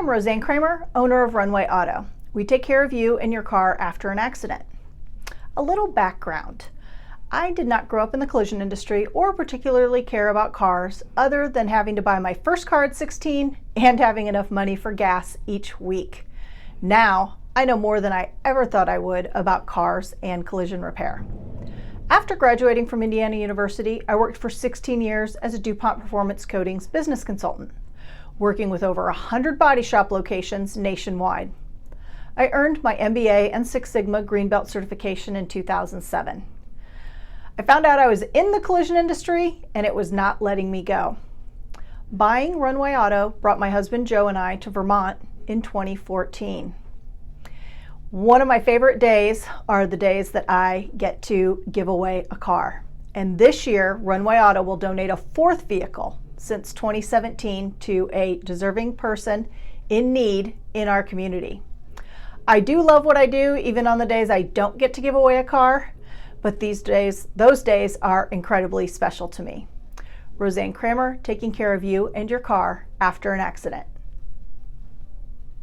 am Rosann Kramer, owner of Runway Auto. We take care of you and your car after an accident. A little background. I did not grow up in the collision industry or particularly care about cars other than having to buy my first car at 16 and having enough money for gas each week. Now, I know more than I ever thought I would about cars and collision repair. After graduating from Indiana University, I worked for 16 years as a DuPont Performance Coatings business consultant, working with over 100 body shop locations nationwide. I earned my MBA and Six Sigma Green Belt certification in 2007. I found out I was in the collision industry and it was not letting me go. Buying Runway Auto brought my husband Joe and I to Vermont in 2014. One of my favorite days are the days that I get to give away a car. And this year, Runway Auto will donate a fourth vehicle since 2017 to a deserving person in need in our community. I do love what I do, even on the days I don't get to give away a car, but those days are incredibly special to me. Rosann Kramer, taking care of you and your car after an accident.